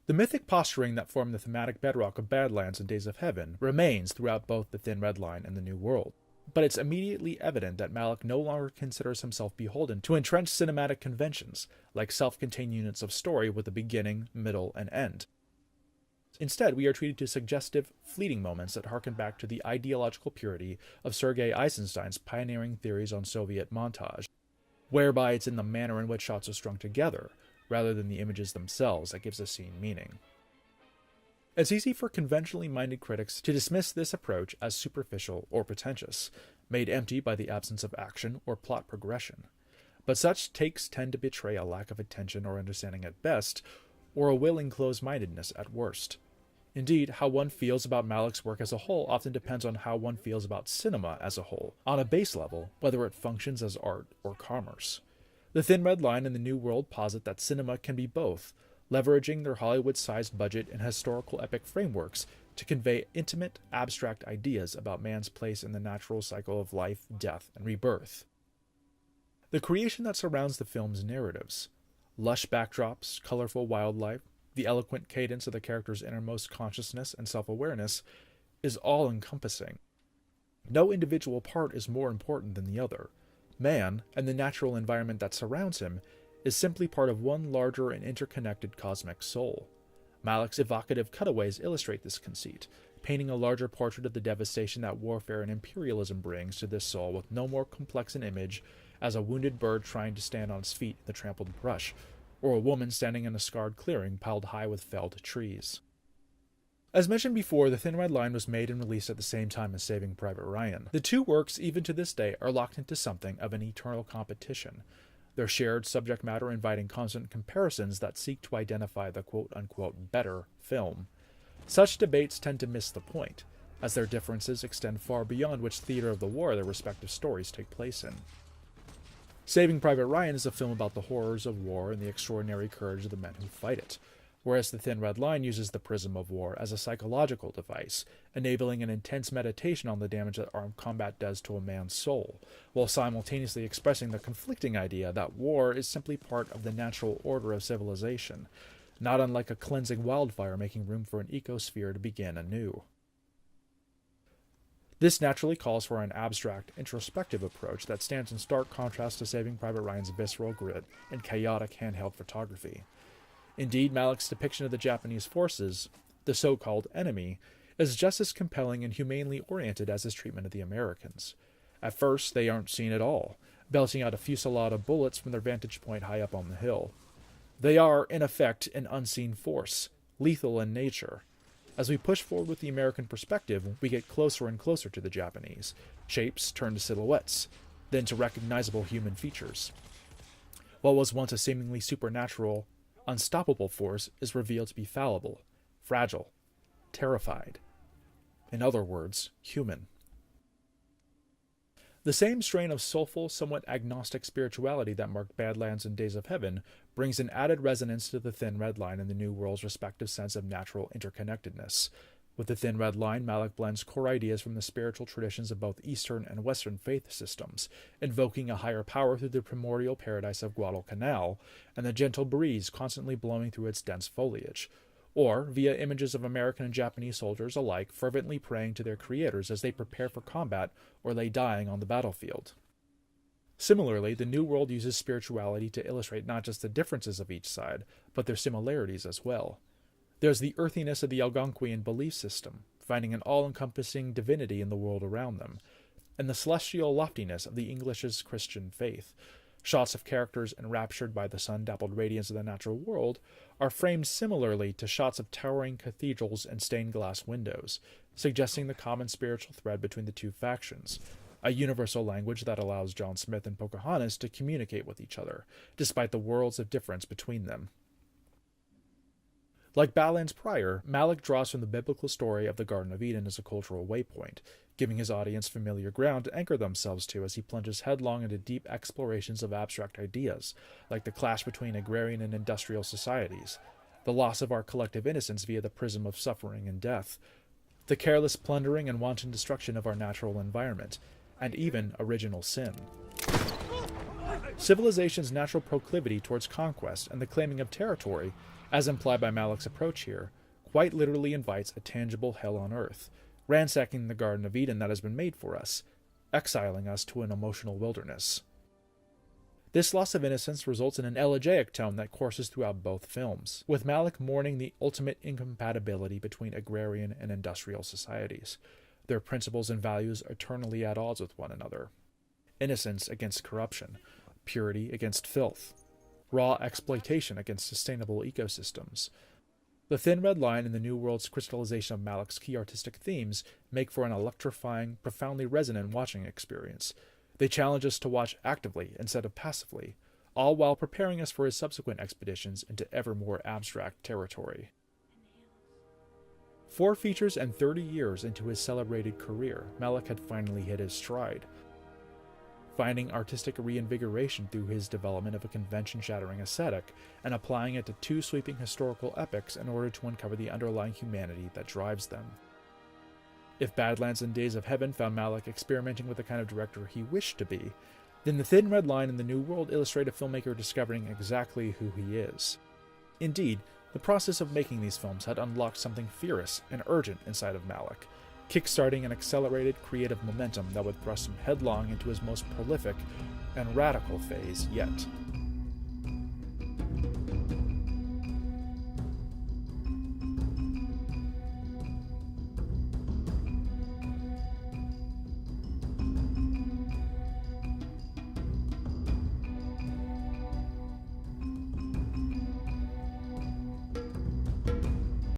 The mythic posturing that formed the thematic bedrock of Badlands and Days of Heaven remains throughout both The Thin Red Line and The New World, but it's immediately evident that Malick no longer considers himself beholden to entrenched cinematic conventions, like self-contained units of story with a beginning, middle, and end. Instead, we are treated to suggestive, fleeting moments that harken back to the ideological purity of Sergei Eisenstein's pioneering theories on Soviet montage, whereby it's in the manner in which shots are strung together, rather than the images themselves, that gives a scene meaning. It's easy for conventionally minded critics to dismiss this approach as superficial or pretentious, made empty by the absence of action or plot progression. But such takes tend to betray a lack of attention or understanding at best, or a willing close-mindedness at worst. Indeed, how one feels about Malick's work as a whole often depends on how one feels about cinema as a whole, on a base level, whether it functions as art or commerce. The Thin Red Line and The New World posit that cinema can be both, leveraging their Hollywood-sized budget and historical epic frameworks to convey intimate, abstract ideas about man's place in the natural cycle of life, death, and rebirth. The creation that surrounds the film's narratives, lush backdrops, colorful wildlife, the eloquent cadence of the character's innermost consciousness and self-awareness, is all-encompassing. No individual part is more important than the other. Man, and the natural environment that surrounds him, is simply part of one larger and interconnected cosmic soul. Malick's evocative cutaways illustrate this conceit, painting a larger portrait of the devastation that warfare and imperialism brings to this soul with no more complex an image as a wounded bird trying to stand on its feet in the trampled brush, or a woman standing in a scarred clearing piled high with felled trees. As mentioned before, The Thin Red Line was made and released at the same time as Saving Private Ryan. The two works, even to this day, are locked into something of an eternal competition, their shared subject matter inviting constant comparisons that seek to identify the quote-unquote better film. Such debates tend to miss the point, as their differences extend far beyond which theater of the war their respective stories take place in. Saving Private Ryan is a film about the horrors of war and the extraordinary courage of the men who fight it, whereas The Thin Red Line uses the prism of war as a psychological device, enabling an intense meditation on the damage that armed combat does to a man's soul, while simultaneously expressing the conflicting idea that war is simply part of the natural order of civilization, not unlike a cleansing wildfire making room for an ecosphere to begin anew. This naturally calls for an abstract, introspective approach that stands in stark contrast to Saving Private Ryan's visceral grit and chaotic handheld photography. Indeed, Malick's depiction of the Japanese forces, the so-called enemy, is just as compelling and humanely oriented as his treatment of the Americans. At first, they aren't seen at all, belching out a fusillade of bullets from their vantage point high up on the hill. They are, in effect, an unseen force, lethal in nature. As we push forward with the American perspective, we get closer and closer to the Japanese. Shapes turn to silhouettes, then to recognizable human features. What was once a seemingly supernatural, unstoppable force is revealed to be fallible, fragile, terrified. In other words, human. The same strain of soulful, somewhat agnostic spirituality that marked Badlands and Days of Heaven brings an added resonance to The Thin Red Line and The New World's respective sense of natural interconnectedness. With The Thin Red Line, Malick blends core ideas from the spiritual traditions of both Eastern and Western faith systems, invoking a higher power through the primordial paradise of Guadalcanal and the gentle breeze constantly blowing through its dense foliage, or via images of American and Japanese soldiers alike fervently praying to their creators as they prepare for combat or lay dying on the battlefield. Similarly, The New World uses spirituality to illustrate not just the differences of each side, but their similarities as well. There's the earthiness of the Algonquian belief system, finding an all-encompassing divinity in the world around them, and the celestial loftiness of the English's Christian faith. Shots of characters enraptured by the sun-dappled radiance of the natural world are framed similarly to shots of towering cathedrals and stained-glass windows, suggesting the common spiritual thread between the two factions, a universal language that allows John Smith and Pocahontas to communicate with each other, despite the worlds of difference between them. Like Badlands prior, Malick draws from the biblical story of the Garden of Eden as a cultural waypoint, giving his audience familiar ground to anchor themselves to as he plunges headlong into deep explorations of abstract ideas, like the clash between agrarian and industrial societies, the loss of our collective innocence via the prism of suffering and death, the careless plundering and wanton destruction of our natural environment, and even original sin. Civilization's natural proclivity towards conquest and the claiming of territory as implied by Malick's approach here, quite literally invites a tangible hell on earth, ransacking the Garden of Eden that has been made for us, exiling us to an emotional wilderness. This loss of innocence results in an elegiac tone that courses throughout both films, with Malick mourning the ultimate incompatibility between agrarian and industrial societies, their principles and values eternally at odds with one another. Innocence against corruption, purity against filth, raw exploitation against sustainable ecosystems. The thin red line and the New World's crystallization of Malick's key artistic themes make for an electrifying, profoundly resonant watching experience. They challenge us to watch actively instead of passively, all while preparing us for his subsequent expeditions into ever more abstract territory. 4 features and 30 years into his celebrated career, Malick had finally hit his stride, finding artistic reinvigoration through his development of a convention-shattering aesthetic and applying it to 2 sweeping historical epics in order to uncover the underlying humanity that drives them. If Badlands and Days of Heaven found Malick experimenting with the kind of director he wished to be, then The Thin Red Line and The New World illustrate a filmmaker discovering exactly who he is. Indeed, the process of making these films had unlocked something fierce and urgent inside of Malick, kickstarting an accelerated creative momentum that would thrust him headlong into his most prolific and radical phase yet.